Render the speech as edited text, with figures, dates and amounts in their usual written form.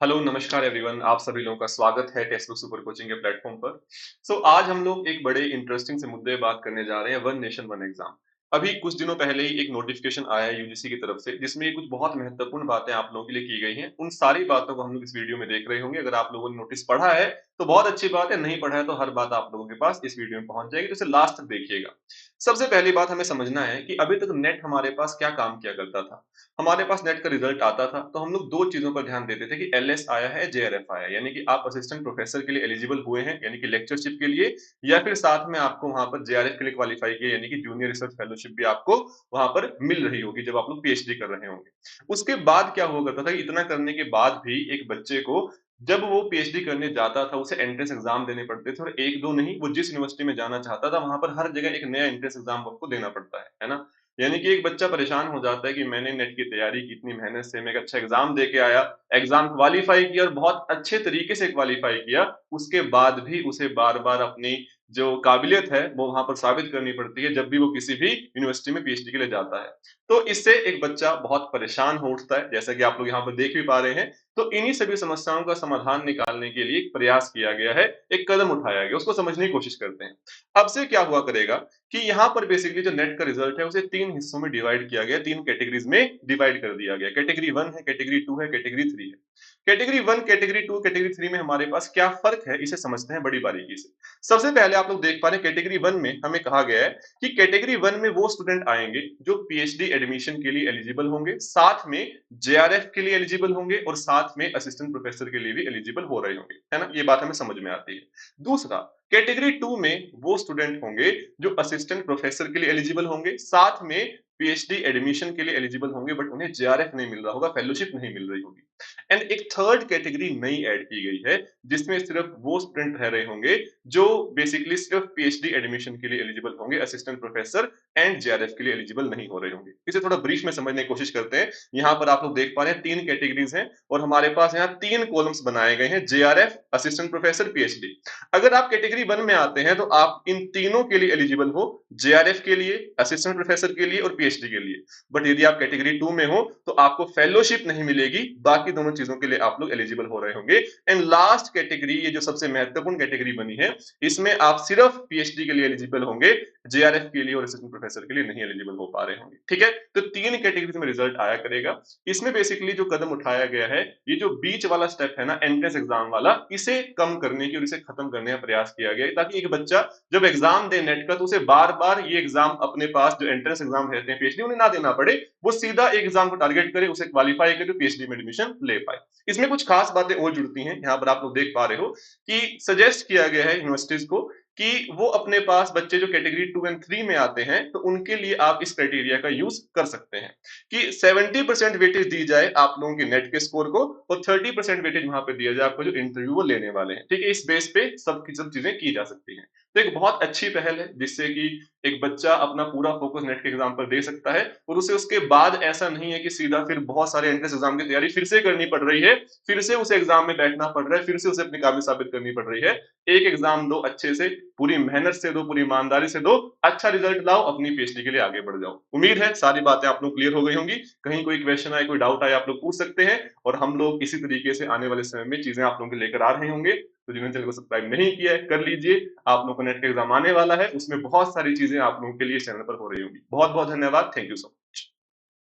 Hello नमस्कार everyone, आप सभी लोगों का स्वागत है टेक्स्ट बुक सुपर कोचिंग के प्लेटफॉर्म पर। आज हम लोग एक बड़े इंटरेस्टिंग से मुद्दे बात करने जा रहे हैं, वन नेशन वन एग्जाम। अभी कुछ दिनों पहले ही एक नोटिफिकेशन आया है यूजीसी की तरफ से, जिसमें कुछ बहुत महत्वपूर्ण बातें आप लोगों के लिए की गई हैं। उन सारी बातों को हम लोग इस वीडियो में देख रहे होंगे। अगर आप लोगों ने नोटिस पढ़ा है तो बहुत अच्छी बात है, नहीं पढ़ा है तो हर बात आप लोगों के पास इस वीडियो में पहुंच जाएगी, तो इसे लास्ट तक देखिएगा। सबसे पहली बात हमें समझना है कि अभी तक नेट हमारे पास क्या काम किया करता था। हमारे पास नेट का रिजल्ट आता था तो हम लोग दो चीजों पर ध्यान देते थे कि एलएस आया है, जेआरएफ आया है, यानी कि आप असिस्टेंट प्रोफेसर के लिए एलिजिबल हुए हैं यानी कि लेक्चरशिप के लिए, या फिर साथ में आपको वहां पर जेआरएफ के लिए क्वालिफाई किया यानी कि जूनियर रिसर्च फेलोशिप भी आपको वहां पर मिल रही होगी जब आप लोग पीएचडी कर रहे होंगे। उसके बाद क्या हुआ करता था कि इतना करने के बाद भी एक बच्चे को जब वो पीएचडी करने जाता था उसे एंट्रेंस एग्जाम देने पड़ते थे, और एक दो नहीं, वो जिस यूनिवर्सिटी में जाना चाहता था वहां पर हर जगह एक नया एंट्रेंस एग्जाम आपको देना पड़ता है ना। यानी कि एक बच्चा परेशान हो जाता है कि मैंने नेट की तैयारी की इतनी मेहनत से, मैं एक अच्छा एग्जाम दे के आया, एग्जाम क्वालिफाई किया और बहुत अच्छे तरीके से क्वालिफाई किया, उसके बाद भी उसे बार बार अपनी जो काबिलियत है वो वहां पर साबित करनी पड़ती है जब भी वो किसी भी यूनिवर्सिटी में पीएचडी के लिए जाता है। तो इससे एक बच्चा बहुत परेशान हो उठता है, जैसा कि आप लोग यहाँ पर देख भी पा रहे हैं। तो इन्हीं सभी समस्याओं का समाधान निकालने के लिए एक प्रयास किया गया है, एक कदम उठाया गया, उसको समझने की कोशिश करते हैं। अब से क्या हुआ करेगा कि यहाँ पर बेसिकली जो नेट का रिजल्ट है उसे तीन हिस्सों में डिवाइड किया गया, तीन कैटेगरीज में डिवाइड कर दिया गया। कैटेगरी वन है, कैटेगरी टू है, कैटेगरी थ्री है। Category one, category to, category three में हमारे पास क्या फर्क है इसे समझते हैं बड़ी बारीकी से। सबसे पहले आप लोग देख पा रहे हैं कैटेगरी वन में हमें कहा गया है कि कैटेगरी वन में वो स्टूडेंट आएंगे जो पीएचडी एडमिशन के लिए एलिजिबल होंगे, साथ में जेआरएफ के लिए एलिजिबल होंगे और साथ में असिस्टेंट प्रोफेसर के लिए भी एलिजिबल हो रहे होंगे, है ना। ये बात हमें समझ में आती है। दूसरा, कैटेगरी टू में वो स्टूडेंट होंगे जो असिस्टेंट प्रोफेसर के लिए एलिजिबल होंगे, साथ में पीएचडी एडमिशन के लिए एलिजिबल होंगे, बट उन्हें जेआरएफ नहीं मिल रहा होगा, फेलोशिप नहीं मिल रही होगी। एंड एक थर्ड कैटेगरी नई ऐड की गई है, जिसमें सिर्फ वो स्टूडेंट रह रहे होंगे जो बेसिकली सिर्फ पीएचडी एडमिशन के लिए एलिजिबल होंगे, असिस्टेंट प्रोफेसर एंड जेआरएफ के लिए एलिजिबल नहीं हो रहे होंगे। इसे थोड़ा ब्रीफ में समझने की कोशिश करते हैं। यहाँ पर आप लोग देख पा रहे हैं तीन कैटेगरीज हैं और हमारे पास यहाँ तीन कॉलम्स बनाए गए हैं, जेआरएफ, असिस्टेंट प्रोफेसर, पीएचडी। अगर आप कैटेगरी वन में आते हैं तो आप इन तीनों के लिए एलिजिबल हो, जेआरएफ के लिए, असिस्टेंट प्रोफेसर के लिए और पीएचडी के लिए। बट यदि आप कैटेगरी टू में हो तो आपको फेलोशिप नहीं मिलेगी, बाकी दोनों चीजों के लिए आप लोग एलिजिबल हो रहे होंगे। एंड लास्ट कैटेगरी, ये जो सबसे महत्वपूर्ण कैटेगरी बनी है, इसमें आप सिर्फ पीएचडी के लिए एलिजिबल होंगे, जेआरएफ के लिए और असिस्टेंट प्रोफेसर के लिए नहीं एलिजिबल हो पा रहे होंगे। ठीक है, तो तीन कैटेगरी में रिजल्ट आया करेगा। इसमें बेसिकली जो कदम उठाया गया है, ये जो बीच वाला स्टेप है ना, एंट्रेंस एग्जाम वाला, इसे कम करने की और इसे खत्म करने का प्रयास किया गया है, ताकि एक बच्चा जब एग्जाम दे नेट का तो उसे बार बार ये एग्जाम अपने पास जो एंट्रेंस एग्जाम रहते हैं पीएचडी उन्हें ना देना पड़े, वो सीधा एक एग्जाम को टारगेट करे, उसे क्वालिफाई करे, पीएचडी में एडमिशन ले पाए। इसमें कुछ खास बातें और जुड़ती हैं, यहाँ पर आप लोग देख पा रहे हो कि सजेस्ट किया गया है यूनिवर्सिटीज को कि वो अपने पास बच्चे जो कैटेगरी टू एंड थ्री में आते हैं तो उनके लिए आप इस क्राइटेरिया का यूज कर सकते हैं कि 70% वेटेज दी जाए आप लोगों के नेट के स्कोर को और 30% वेटेज वहां पे दिया जाए आपको जो इंटरव्यू वो लेने वाले हैं। ठीक है, इस बेस पे सब की सब चीजें की जा सकती हैं। तो एक बहुत अच्छी पहल है जिससे कि एक बच्चा अपना पूरा फोकस नेट के एग्जाम पर दे सकता है और उसे उसके बाद ऐसा नहीं है कि सीधा फिर बहुत सारे एंट्रेंस एग्जाम की तैयारी फिर से करनी पड़ रही है, फिर से उसे एग्जाम में बैठना पड़ रहा है, फिर से उसे अपनी काबिलियत साबित करनी पड़ रही है। एक एग्जाम दो अच्छे से, पूरी मेहनत से दो, पूरी ईमानदारी से दो, अच्छा रिजल्ट लाओ, अपनी पीएचडी के लिए आगे बढ़ जाओ। उम्मीद है सारी बातें आप लोग क्लियर हो गई होंगी। कहीं कोई क्वेश्चन आए, कोई डाउट आए, आप लोग पूछ सकते हैं और हम लोग इसी तरीके से आने वाले समय में चीजें आप लोगों के लेकर आ रहे होंगे। तो जिन्होंने चैनल को सब्सक्राइब नहीं किया है कर लीजिए, आप लोगों को नेट का एग्जाम आने वाला है, उसमें बहुत सारी चीजें आप लोगों के लिए चैनल पर हो रही होंगी। बहुत बहुत धन्यवाद, थैंक यू सो मच।